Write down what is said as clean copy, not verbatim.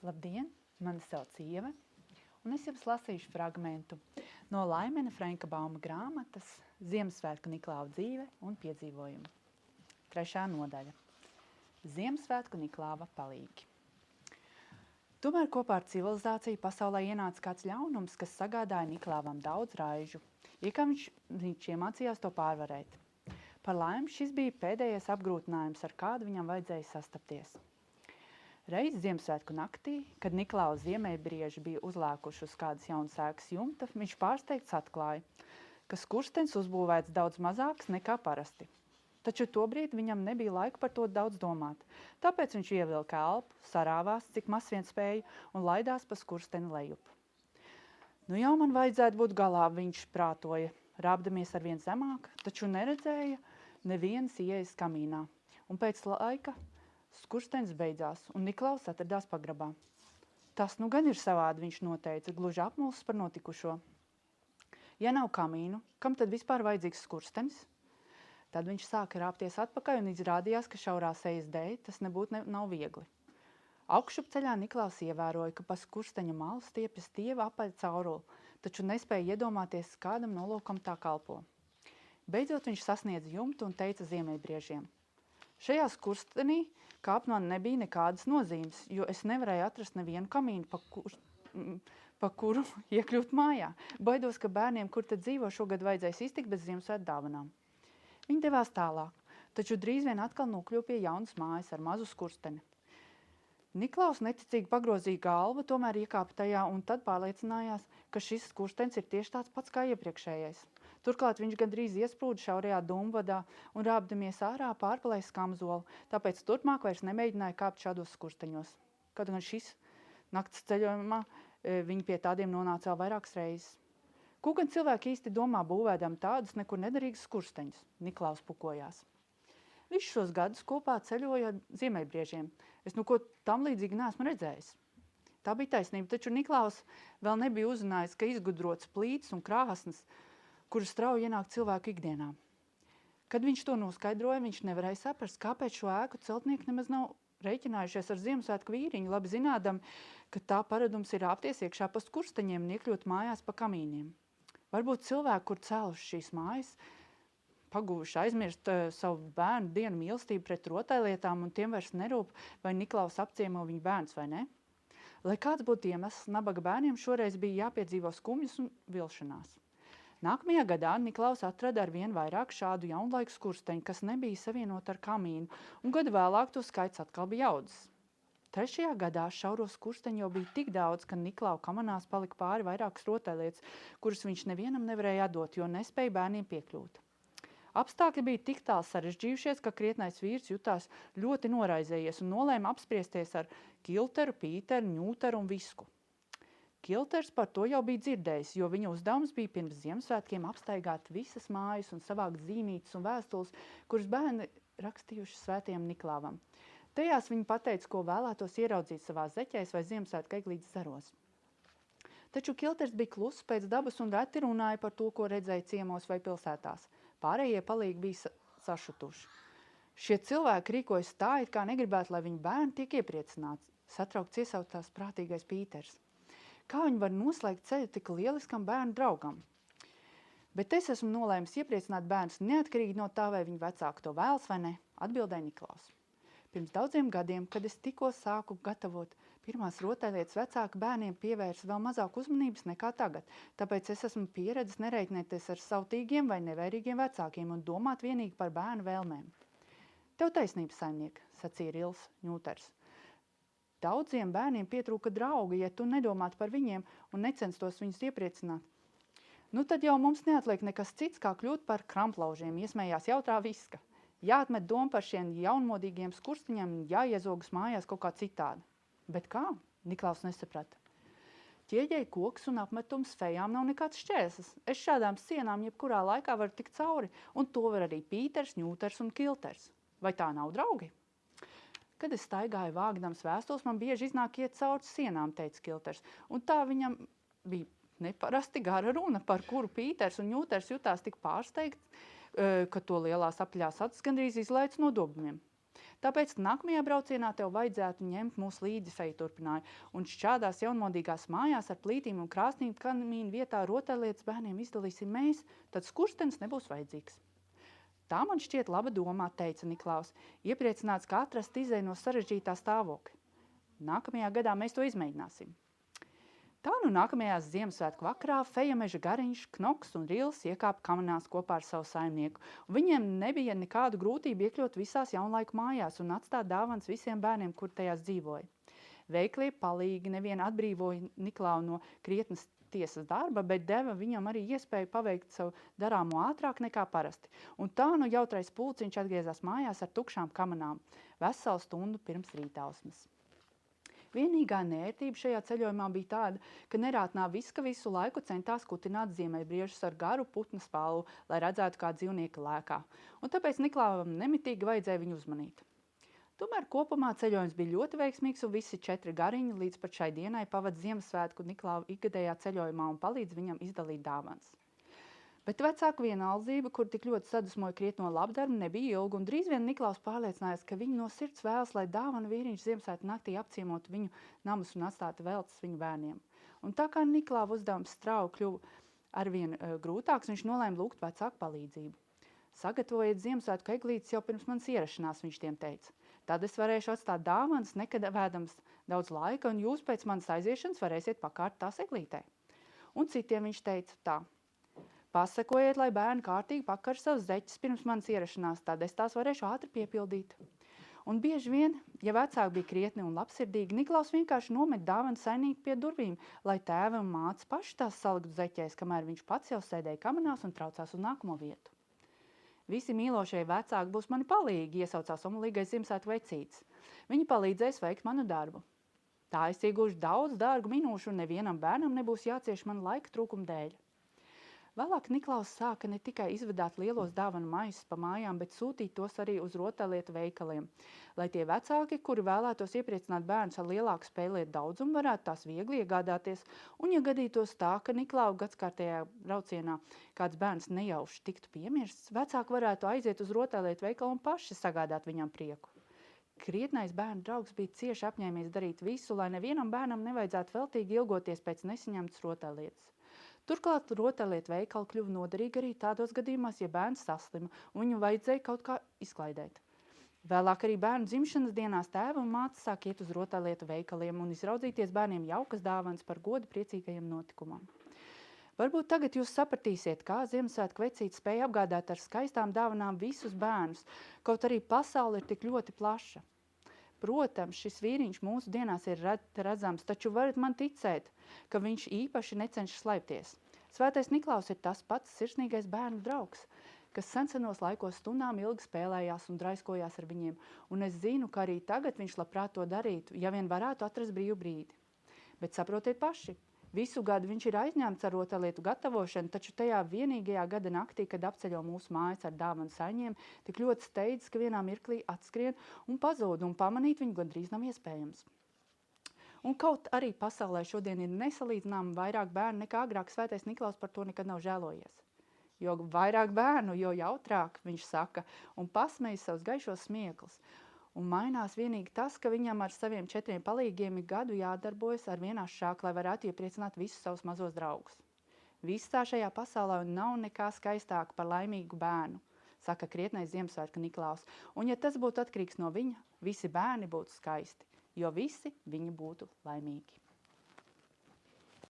Labdien! Mani sauc Ieva, un es jums lasīšu fragmentu no Laimena Frenkabauma grāmatas Ziemassvētku Niklāva dzīve un piedzīvojumi. 3. nodaļa. Ziemassvētku Niklāva palīgi. Tomēr kopā ar civilizāciju pasaulē ienāca kāds ļaunums, kas sagādāja Niklāvam daudz raižu, kā viņš iemācījās to pārvarēt. Par laimi šis bija pēdējais apgrūtinājums, ar kādu viņam vajadzēja sastapties. Reiz Ziemassvētku naktī, kad Niklāva ziemeļbrieži bija uzlēkuši uz kādas jaunas ēkas jumta, viņš pārsteigts atklāja, ka skurstenis uzbūvēts daudz mazāks nekā parasti. Taču tobrīd viņam nebija laika par to daudz domāt, tāpēc viņš ievilka elpu, sarāvās, cik maz vien spēja, un laidās pa skursteni lejup. Nu jau man vajadzētu būt galā, viņš prātoja, rāpdamies arvien zemāk, taču neredzēja nevienas ieejas kamīnā, un pēc laika skurstenis beidzās, un Niklaus atradās pagrabā. Tas nu gan ir savādi, viņš noteica, gluži apmulsis par notikušo. Ja nav kamīnu, kam tad vispār vajadzīgs skurstenis? Tad viņš sāka rāpties atpakaļ un izrādījās, ka šaurā sejas dēļ tas nav viegli. Augšupceļā Niklaus ievēroja, ka pa skursteņa malu stiepjas stieva apaļa caurule, taču nespēja iedomāties, kādam nolūkam tā kalpo. Beidzot viņš sasniedza jumtu un teica ziemeļbriežiem: šajā skurstenī kāpt man nebija nekādas nozīmes, jo es nevarēju atrast nevienu kamīnu, pa kuru iekļūt mājā. Baidos, ka bērniem, kur tad dzīvo, šogad vajadzēs iztikt bez Ziemassvētku dāvanām. Viņi devās tālāk, taču drīz vien atkal nokļuva pie jaunas mājas ar mazu skursteni. Niklaus neticīgi pagrozīja galvu, tomēr iekāpa tajā un tad pārliecinājās, ka šis skurstenis ir tieši tāds pats kā iepriekšējais. Turklāt viņš gandrīz iesprūda šaurajā dūmvadā un rāpdamies ārā pārpalēja skamzolu, tāpēc turpmāk vairs nemēģināja kāpt šādos skursteņos. Kaut gan šis nakts ceļojumā viņi pie tādiem nonāca vēl vairākas reizes. Ko gan cilvēki īsti domā būvēdam tādus nekur nederīgus skursteņus? Niklaus pukojās. Visus šos gadus kopā ceļoja ar ziemeļbriežiem. Es ko tam līdzīgi neesmu redzējis. Tā bija taisnība, taču Niklaus vēl nebija uzzinājis, ka izgudrots plīts un krāsnes, kuras strauji ienāk cilvēku ikdienā. Kad viņš to noskaidroja, viņš nevarēja saprast, kāpēc šo ēku celtnieki nemaz nav rēķinājušies ar Ziemassvētku vīriņu, labi zinādam, ka tā paradums ir rāpties iekšā pa skursteņiem un iekļūt mājās pa kamīņiem. Varbūt cilvēki, kur cēluši šīs mājas, paguvuši aizmirst savu bērnu dienu mīlestību pret rotaļlietām, un tiem vairs nerūp, vai Niklaus apciemo viņu bērns vai ne. Lai kāds būtu iemesls, nabaga bērniem šoreiz bija jāpiedzīvo skumjas un vilšanās. Nākamajā gadā Niklaus atrada ar vien vairāk šādu jaunlaiku skursteņu, kas nebija savienot ar kamīnu, un gadu vēlāk to skaits atkal bija audzis. 3. gadā šauro skursteņu jau bija tik daudz, ka Niklau kamanās palika pāri vairākas rotaļlietas, kuras viņš nevienam nevarēja atdot, jo nespēja bērniem piekļūt. Apstākļi bija tik tālu sarežģījušies, ka krietnais vīrs jutās ļoti noraizējies un nolēma apspriesties ar Kilteru, Pīteru, Ņūteru un Visku. Kilters par to jau bija dzirdējis, jo viņa uzdevums bija pirms Ziemassvētkiem apstaigāt visas mājas un savākt zīmītes un vēstules, kuras bērni rakstījuši svētajam Niklāvam. Tajās viņi pateica, ko vēlētos ieraudzīt savās zeķēs vai Ziemassvētku eglītes zaros. Taču Kilters bija kluss pēc dabas un reti runāja par to, ko redzēja ciemos vai pilsētās. Pārējie palīgi bija sašutuši. Šie cilvēki rīkojas tā, it kā negribētu, lai viņu bērni tiek iepriecināts, satraukts iesauktās prātīgais Pīters. Kā viņi var noslēgt ceļu tik lieliskam bērnu draugam? Bet es esmu nolēmis iepriecināt bērnus neatkarīgi no tā, vai viņu vecāki to vēlas vai ne, atbildēja Niklaus. Pirms daudziem gadiem, kad es tikko sāku gatavot pirmās rotaļlietas, vecāki bērniem pievērsa vēl mazāk uzmanības nekā tagad, tāpēc es esmu pieredzis nereiķināties ar sautīgiem vai nevērīgiem vecākiem un domāt vienīgi par bērnu vēlmēm. Tev taisnība, saimniek, sacīja Rils Ņūters. Daudziem bērniem pietrūka draugi, ja tu nedomātu par viņiem un necenstos viņus iepriecināt. Nu tad jau mums neatliek nekas cits, kā kļūt par kramplaužiem, iesmējās jautrā Viska. Jāatmet doma par šiem jaunmodīgiem skursteņiem un jāiezogas mājās kaut kā citādi. Bet kā? Niklaus nesaprata. Ķieģei koks un apmetums fejām nav nekāds šķērslis. Es šādām sienām jebkurā laikā varu tikt cauri, un to var arī Pīters, Ņūters un Kilters. Vai tā nav draugi? Kad es staigāju vāgdams vēstules, man bieži iznāk iet cauri sienām, teica Kilters, un tā viņam bija neparasti gara runa, par kuru Pīters un Ņūters jutās tik pārsteigts, ka to lielās apaļās acis gandrīz izlaic no dobumiem. Tāpēc nākamajā braucienā tev vajadzētu ņemt mūs līdzi, feja turpināja, un šķādās jaunmodīgās mājās ar plītīm un krāsnīm kamīnu vietā rotaļlietas bērniem izdalīsim mēs, tad skurstenis nebūs vajadzīgs. Tā man šķiet laba domā, teica Niklaus, iepriecināts, ka atrast izēju no sarežģītā stāvokļa. Nākamajā gadā mēs to izmēģināsim. Tā nu nākamajās Ziemassvētku vakarā feja meža gariņš, Knoks un Rils iekāpa kamanās kopā ar savu saimnieku, un viņiem nebija nekādu grūtību iekļūt visās jaunlaiku mājās un atstāt dāvanas visiem bērniem, kur tajās dzīvoja. Veiklie palīgi nevien atbrīvoja Niklau no krietnas tiesas darba, bet deva viņam arī iespēju paveikt savu darāmo ātrāk nekā parasti. Un tā nu jautrais pulciņš atgriezās mājās ar tukšām kamanām, veselu stundu pirms rītausmas. Vienīgā nērtība šajā ceļojumā bija tāda, ka nerātnā viska visu laiku centās kutināt ziemeļbriežus ar garu putna spalvu, lai redzētu, kā dzīvnieki lēkā. Un tāpēc Niklauvam nemitīgi vajadzēja viņu uzmanīt. Tomēr kopumā ceļojums bija ļoti veiksmīgs un visi 4 gariņi līdz pat šai dienai pavada Ziemassvētku Niklauva ikgadējā ceļojumā un palīdz viņam izdalīt dāvanas. Bet vecāku vienaldzība, kur tik ļoti sadusmoja krietno labdarbu, nebija ilga, un drīz vien Niklaus pārliecinājās, ka viņi no sirds vēlas, lai dāvana vīriņš Ziemassvētku naktī apciemotu viņu namus un atstātu veltes viņu bērniem. Un tā kā Niklauva uzdevums strauji kļuva arvien grūtāks, viņš nolēma lūgt vecāku palīdzību. Sagatavojiet Ziemassvētku eglītes jau pirms manas ierašanās, viņš tiem teica. Tad es varēšu atstāt dāvanas, nekad vēdams daudz laika, un jūs pēc manas aiziešanas varēsiet pakārt tās eglītē. Un citiem viņš teica tā. Pasakojiet, lai bērni kārtīgi pakar savus zeķus pirms manas ierašanās, tad es tās varēšu ātri piepildīt. Un bieži vien, ja vecāki bija krietni un labsirdīgi, Niklaus vienkārši nomet dāvanu saimnieku pie durvīm, lai tēvi un mātes paši tās saliktu zeķēs, kamēr viņš pats jau sēdēja kamanās un traucās uz nākamo vietu. Visi mīlošie vecāki būs mani palīgi, iesaucās omulīgais Ziemassvētku vecītis. Viņi palīdzēs veikt manu darbu. Tā es iegūšu daudz dārgu minūšu un nevienam bērnam nebūs jācieš man laika trūkuma dēļ. Vēlāk Niklaus sāka ne tikai izvedāt lielos dāvanu maisus pa mājām, bet sūtīt tos arī uz rotaļlietu veikaliem, lai tie vecāki, kuri vēlētos iepriecināt bērnus ar lielāku spēlietu daudzumu, varētu tās viegli iegādāties, un ja gadītos tā, ka Niklauva gadskārtējā braucienā kāds bērns nejauši tiktu piemirsts, vecāki varētu aiziet uz rotaļlietu veikalu un paši sagādāt viņam prieku. Krietnais bērnu draugs bija cieši apņēmies darīt visu, lai nevienam bērnam nevajadzētu veltīgi ilgoties pēc nesaņemtas rotaļlietas. Turklāt rotaļlietu veikali kļuva noderīgi arī tādos gadījumos, ja bērns saslima un viņu vajadzēja kaut kā izklaidēt. Vēlāk arī bērnu dzimšanas dienās tēva un māte sāk iet uz rotaļlietu veikaliem un izraudzīties bērniem jaukas dāvanas par godu priecīgajam notikumam. Varbūt tagad jūs sapratīsiet, kā Ziemassvētku vecītis spēja apgādāt ar skaistām dāvanām visus bērnus, kaut arī pasaule ir tik ļoti plaša. Protams, šis vīriņš mūsu dienās ir redzams, taču varat man ticēt, ka viņš īpaši necenšas slēpties. Svētais Niklaus ir tas pats sirsnīgais bērnu draugs, kas senos laikos stundām ilgi spēlējās un draiskojās ar viņiem, un es zinu, ka arī tagad viņš labprāt to darītu, ja vien varētu atrast brīvu brīdi. Bet saprotiet paši, visu gadu viņš ir aizņemts ar rotaļlietu gatavošanu, taču tajā vienīgajā gada naktī, kad apceļo mūsu mājas ar dāvanu saņiem, tik ļoti steidzas, ka vienā mirklī atskrien un pazūd, un pamanīt viņu gandrīz nav iespējams. Un kaut arī pasaulē šodien ir nesalīdzināmi vairāk bērnu nekā agrāk, Svētais Niklaus par to nekad nav žēlojies. Jo vairāk bērnu, jo jautrāk, viņš saka, un pasmējas savus gaišos smieklus. Un mainās vienīgi tas, ka viņam ar saviem 4 palīgiem ir gadu jādarbojas ar vienāšāk, lai varētu iepriecināt visus savus mazos draugus. Visā šajā pasaulē nav nekā skaistāka par laimīgu bērnu, saka krietnais Ziemassvētku Niklaus. Un ja tas būtu atkarīgs no viņa, visi bērni būtu skaisti, jo visi viņi būtu laimīgi.